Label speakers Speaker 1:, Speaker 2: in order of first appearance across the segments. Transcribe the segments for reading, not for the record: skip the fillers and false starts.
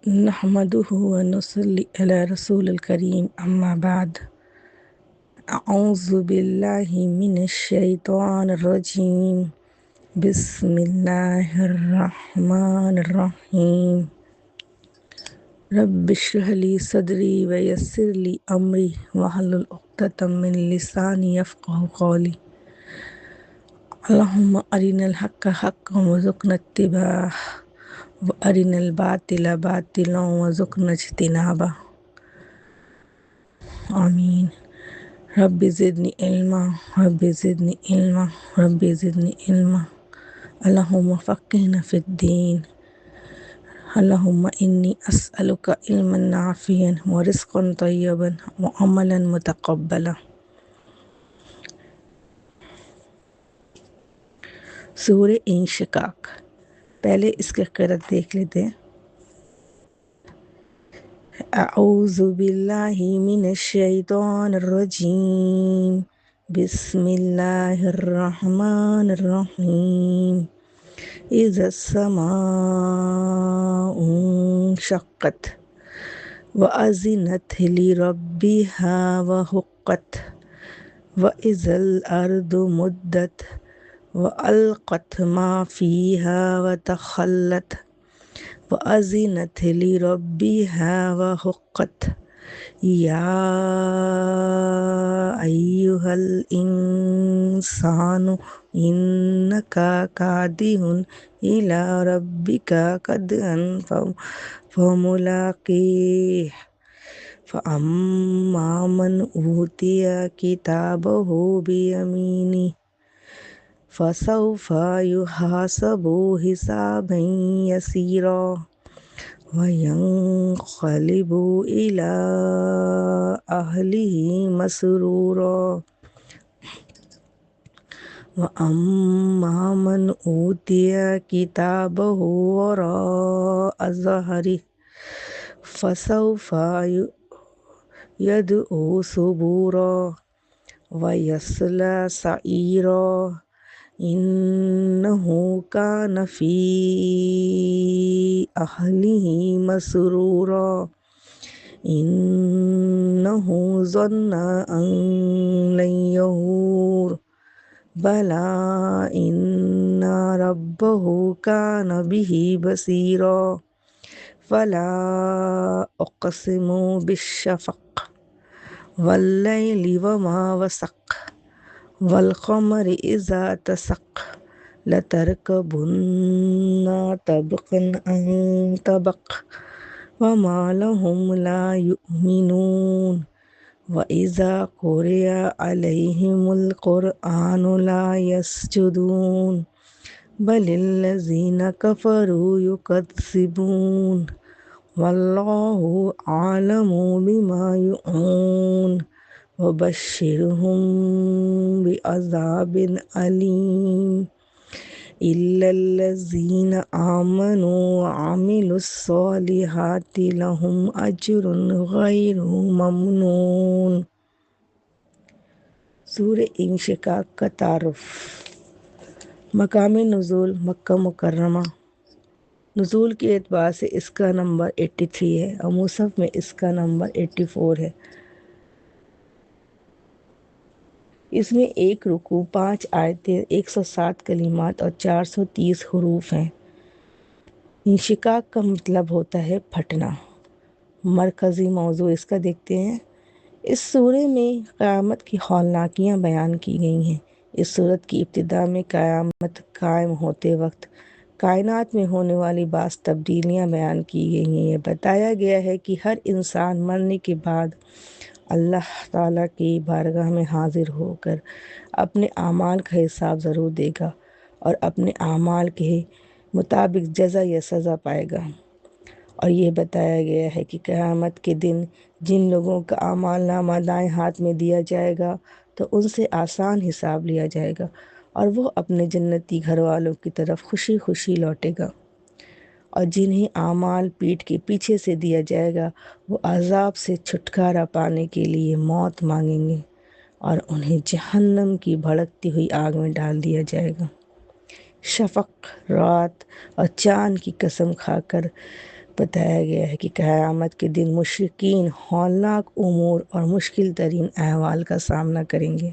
Speaker 1: نحمده ونصلي على رسول الكريم أما بعد أعوذ بالله من الشيطان الرجيم بسم الله الرحمن الرحيم رب اشرح لي صدري ويسر لي أمري واحلل عقدة من لساني يفقه قولي اللهم أرنا الحق حقا وارزقنا اتباعه وأرنا الباطل باطلا وارزقنا اجتنابه آمين رب زدني علما رب زدني علما رب زدني علما اللهم فقهنا في الدين اللهم إني أسألك علما نافعا ورزقا طيبا وعملا متقبلا. سورہ انشقاق، پہلے اس کے قرأت دیکھ لیتے ہیں. اعوذ باللہ من الشیطان الرجیم بسم اللہ الرحمن الرحیم اذا السماء انشقت وأذنت لربها وحقت وإذا الأرض مدت وألقت ما فيها وتخلت وأذنت لربها وحقت يا أيها الإنسان إنك كادح إلى ربك كدحا فملاقيه فأما من أوتي كتابه بيمينه فسوف يحاسب حسابا يسيرا وينقلب إلى أهله مسرورا وأما من أوتي كتابه وراء ظهره فسوف يدعو ثبورا ويصلى سعيرا إنه كان في أهله مسرورا إنه ظن أن لن يحور بلى إن ربه كان به بصيرا فلا أقسم بالشفق والليل وما وسق والقمر إذا اتسق لتركبن طبقا عن طبق وما لهم لا يؤمنون وإذا قرئ عليهم القرآن لا يسجدون بل الذين كفروا يكذبون والله أعلم بما يوعون وبشرهم بعذاب أليم إلا الذين آمنوا وعملوا الصالحات لهم أجر غير ممنون. سورہ انشقاق کا تعارف. مقام نزول مکہ مکرمہ. نزول کے اعتبار سے اس کا نمبر 83 ہے اور مصحف میں اس کا نمبر 84 ہے. اس میں 1 رکوع، 5 آیتیں، 107 کلمات اور 430 حروف ہیں. انشقاق کا مطلب ہوتا ہے پھٹنا. مرکزی موضوع اس کا دیکھتے ہیں. اس سورہ میں قیامت کی ہولناکیاں بیان کی گئی ہیں. اس سورت کی ابتدا میں قیامت قائم ہوتے وقت کائنات میں ہونے والی بعض تبدیلیاں بیان کی گئی ہیں. یہ بتایا گیا ہے کہ ہر انسان مرنے کے بعد اللہ تعالیٰ کی بارگاہ میں حاضر ہو کر اپنے اعمال کا حساب ضرور دے گا اور اپنے اعمال کے مطابق جزا یا سزا پائے گا. اور یہ بتایا گیا ہے کہ قیامت کے دن جن لوگوں کا اعمال نامہ دائیں ہاتھ میں دیا جائے گا تو ان سے آسان حساب لیا جائے گا اور وہ اپنے جنتی گھر والوں کی طرف خوشی خوشی لوٹے گا. اور جنہیں اعمال پیٹھ کے پیچھے سے دیا جائے گا وہ عذاب سے چھٹکارا پانے کے لیے موت مانگیں گے اور انہیں جہنم کی بھڑکتی ہوئی آگ میں ڈال دیا جائے گا. شفق، رات اور چاند کی قسم کھا کر بتایا گیا ہے کہ قیامت کے دن مشرکین ہولناک امور اور مشکل ترین احوال کا سامنا کریں گے۔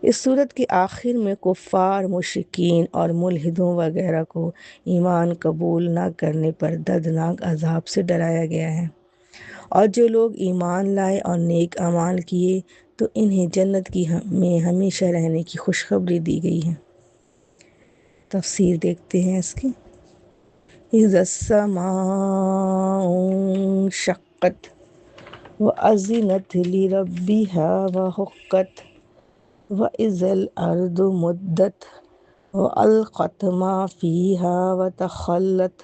Speaker 1: اس صورت کے آخر میں کفار، مشرکین اور ملحدوں وغیرہ کو ایمان قبول نہ کرنے پر دردناک عذاب سے ڈرایا گیا ہے، اور جو لوگ ایمان لائے اور نیک اعمال کیے تو انہیں جنت میں ہمیشہ رہنے کی خوشخبری دی گئی ہے۔ تفسیر دیکھتے ہیں اس کی۔ اِذَا السَّمَاءُ انشَقَّتْ وَأَذِنَتْ لِرَبِّهَا وَحُقَّتْ وَإِذَا الْأَرْضُ مُدَّتْ وَأَلْقَتْ مَا فِيهَا وَتَخَلَّتْ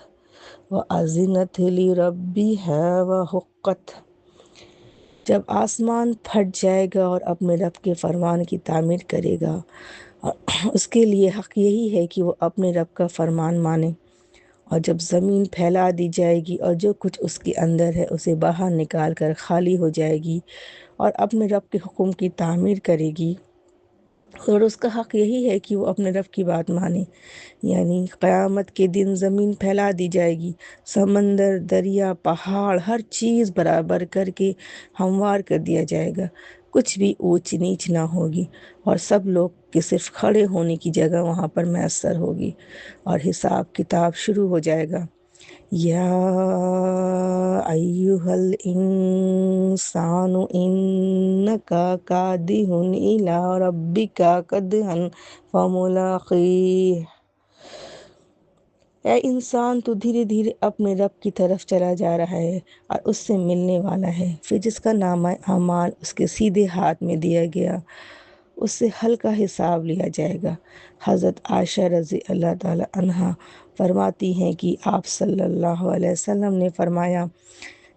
Speaker 1: وَأَذِنَتْ لِرَبِّهَا وَحُقَّتْ۔ جب آسمان پھٹ جائے گا اور اپنے رب کے فرمان کی تعمیر کرے گا، اور اس کے لیے حق یہی ہے کہ وہ اپنے رب کا فرمان مانے، اور جب زمین پھیلا دی جائے گی اور جو کچھ اس کے اندر ہے اسے باہر نکال کر خالی ہو جائے گی اور اپنے رب کے حکم کی تعمیر کرے گی، اور اس کا حق یہی ہے کہ وہ اپنے رب کی بات مانے۔ یعنی قیامت کے دن زمین پھیلا دی جائے گی، سمندر، دریا، پہاڑ، ہر چیز برابر کر کے ہموار کر دیا جائے گا، کچھ بھی اونچ نیچ نہ ہوگی، اور سب لوگ کے صرف کھڑے ہونے کی جگہ وہاں پر میسر ہوگی، اور حساب کتاب شروع ہو جائے گا۔ یا ایھا الانسان انک کادح الی ربک کدحا فملاقیہ۔ اے انسان، تو دھیرے دھیرے اپنے رب کی طرف چلا جا رہا ہے اور اس سے ملنے والا ہے۔ پھر جس کا نامہ اعمال اس کے سیدھے ہاتھ میں دیا گیا، اس سے ہلکا حساب لیا جائے گا۔ حضرت عائشہ رضی اللہ تعالی عنہا فرماتی ہیں کہ آپ صلی اللہ علیہ وسلم نے فرمایا،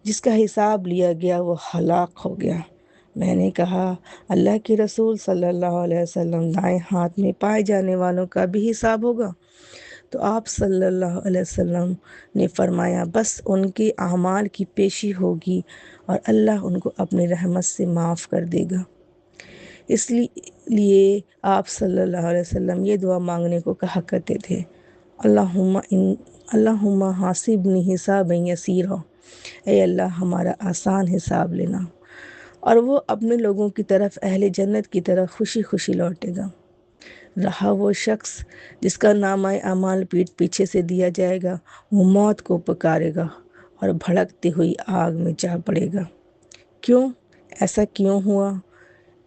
Speaker 1: جس کا حساب لیا گیا وہ ہلاک ہو گیا۔ میں نے کہا، اللہ کے رسول صلی اللہ علیہ وسلم، دائیں ہاتھ میں پائے جانے والوں کا بھی حساب ہوگا؟ تو آپ صلی اللہ علیہ وسلم نے فرمایا، بس ان کے اعمال کی پیشی ہوگی اور اللہ ان کو اپنی رحمت سے معاف کر دے گا۔ اس لیے آپ صلی اللہ علیہ وسلم یہ دعا مانگنے کو کہا کرتے تھے، اللہم حاسبنی حسابا یسیرا، اے اللہ ہمارا آسان حساب لینا۔ اور وہ اپنے لوگوں کی طرف، اہل جنت کی طرف خوشی خوشی لوٹے گا۔ رہا وہ شخص جس کا نامہ اعمال پیٹھ پیچھے سے دیا جائے گا، وہ موت کو پکارے گا اور بھڑکتی ہوئی آگ میں جا پڑے گا۔ کیوں؟ ایسا کیوں ہوا؟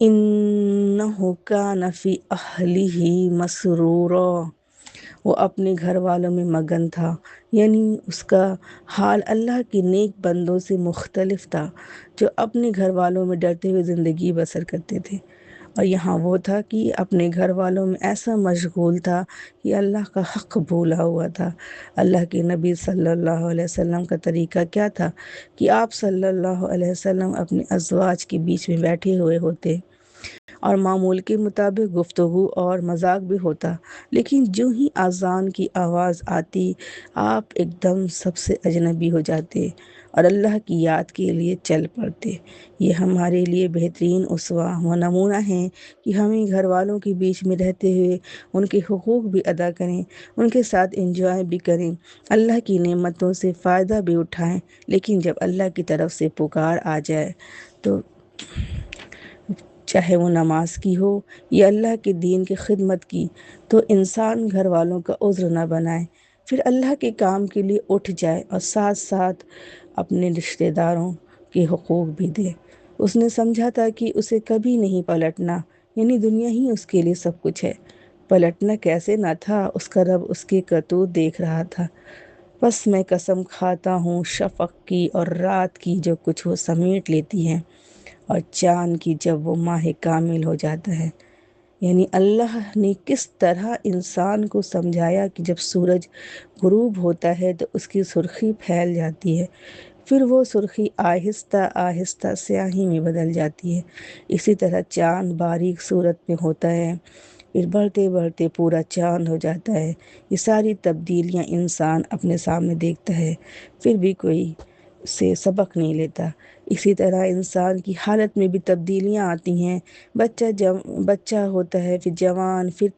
Speaker 1: انہ کان فی اہلہ مسرورا، وہ اپنے گھر والوں میں مگن تھا، یعنی اس کا حال اللہ کے نیک بندوں سے مختلف تھا جو اپنے گھر والوں میں ڈرتے ہوئے زندگی بسر کرتے تھے، اور یہاں وہ تھا کہ اپنے گھر والوں میں ایسا مشغول تھا کہ اللہ کا حق بھولا ہوا تھا۔ اللہ کے نبی صلی اللہ علیہ وسلم کا طریقہ کیا تھا کہ آپ صلی اللہ علیہ وسلم اپنے ازواج کے بیچ میں بیٹھے ہوئے ہوتے اور معمول کے مطابق گفتگو اور مذاق بھی ہوتا، لیکن جو ہی اذان کی آواز آتی آپ ایک دم سب سے اجنبی ہو جاتے اور اللہ کی یاد کے لیے چل پڑتے۔ یہ ہمارے لیے بہترین اسوہ و نمونہ ہیں کہ ہمیں گھر والوں کے بیچ میں رہتے ہوئے ان کے حقوق بھی ادا کریں، ان کے ساتھ انجوائے بھی کریں، اللہ کی نعمتوں سے فائدہ بھی اٹھائیں، لیکن جب اللہ کی طرف سے پکار آ جائے تو چاہے وہ نماز کی ہو یا اللہ کے دین کی خدمت کی، تو انسان گھر والوں کا عذر نہ بنائے، پھر اللہ کے کام کے لیے اٹھ جائے اور ساتھ ساتھ اپنے رشتہ داروں کے حقوق بھی دے۔ اس نے سمجھا تھا کہ اسے کبھی نہیں پلٹنا، یعنی دنیا ہی اس کے لیے سب کچھ ہے۔ پلٹنا کیسے نہ تھا، اس کا رب اس کے کرتوت دیکھ رہا تھا۔ بس میں قسم کھاتا ہوں شفق کی اور رات کی جو کچھ وہ سمیٹ لیتی ہیں، اور چاند کی جب وہ ماہ کامل ہو جاتا ہے۔ یعنی اللہ نے کس طرح انسان کو سمجھایا کہ جب سورج غروب ہوتا ہے تو اس کی سرخی پھیل جاتی ہے، پھر وہ سرخی آہستہ آہستہ سیاہی میں بدل جاتی ہے۔ اسی طرح چاند باریک صورت میں ہوتا ہے، پھر بڑھتے بڑھتے پورا چاند ہو جاتا ہے۔ یہ ساری تبدیلیاں انسان اپنے سامنے دیکھتا ہے، پھر بھی کوئی سے سبق نہیں لیتا۔ اسی طرح انسان کی حالت میں بھی تبدیلیاں آتی ہیں، بچہ ہوتا ہے، پھر جوان، پھر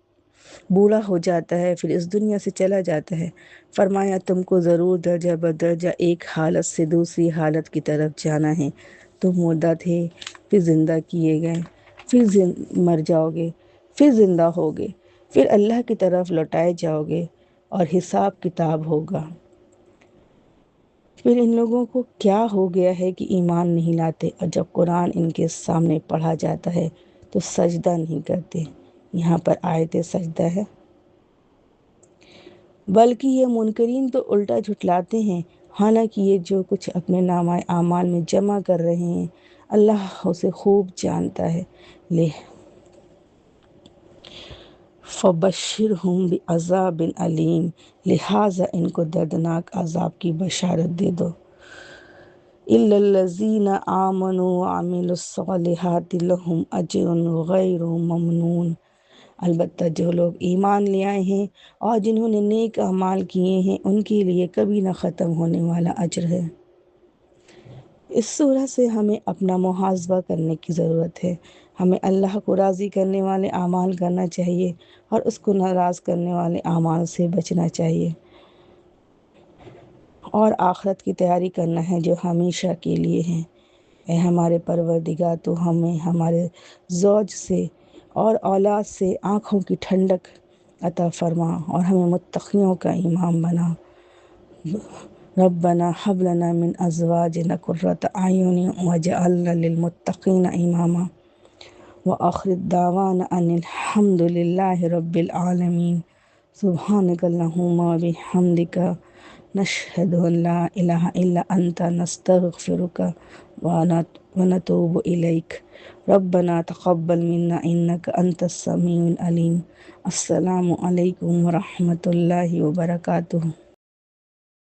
Speaker 1: بوڑھا ہو جاتا ہے، پھر اس دنیا سے چلا جاتا ہے۔ فرمایا تم کو ضرور درجہ بدرجہ ایک حالت سے دوسری حالت کی طرف جانا ہے۔ تم مردہ تھے، پھر زندہ کیے گئے، پھر مر جاؤ گے، پھر زندہ ہوگے، پھر اللہ کی طرف لوٹائے جاؤ گے اور حساب کتاب ہوگا۔ پھر ان لوگوں کو کیا ہو گیا ہے کہ ایمان نہیں لاتے، اور جب قرآن ان کے سامنے پڑھا جاتا ہے تو سجدہ نہیں کرتے۔ یہاں پر آیت سجدہ ہے۔ بلکہ یہ منکرین تو الٹا جھٹلاتے ہیں، حالانکہ یہ جو کچھ اپنے نامہ اعمال میں جمع کر رہے ہیں اللہ اسے خوب جانتا ہے۔ فَبَشِّرْهُم بِعَذَابٍ علیم، لہٰذا ان کو دردناک عذاب کی بشارت دے دو۔ إِلَّا الَّذِينَ آمَنُوا وَعَمِلُوا الصَّالِحَاتِ لَهُمْ أَجْرٌ غَيْرُ مَمْنُونٍ، البتہ جو لوگ ایمان لے آئے ہیں اور جنہوں نے نیک اعمال کیے ہیں ان کے لیے کبھی نہ ختم ہونے والا اجر ہے۔ اس سورہ سے ہمیں اپنا محاسبہ کرنے کی ضرورت ہے۔ ہمیں اللہ کو راضی کرنے والے اعمال کرنا چاہیے اور اس کو ناراض کرنے والے اعمال سے بچنا چاہیے، اور آخرت کی تیاری کرنا ہے جو ہمیشہ کے لیے ہے۔ اے ہمارے پروردگار، تو ہمیں ہمارے زوج سے اور اولاد سے آنکھوں کی ٹھنڈک عطا فرما اور ہمیں متقیوں کا امام بنا۔ ربنا هب لنا من ازواجنا قرۃ اعین واجعلنا للمتقین اماما، وآخر دعوانا ان الحمد للہ رب العالمین۔ سبحانک اللہم وبحمدک، نشہد ان لا الہ الا انت، نستغفرک ونتوب الیک۔ ربنا تقبل منا انک انت السمیع العلیم۔ السلام علیکم ورحمۃ اللہ وبرکاتہ۔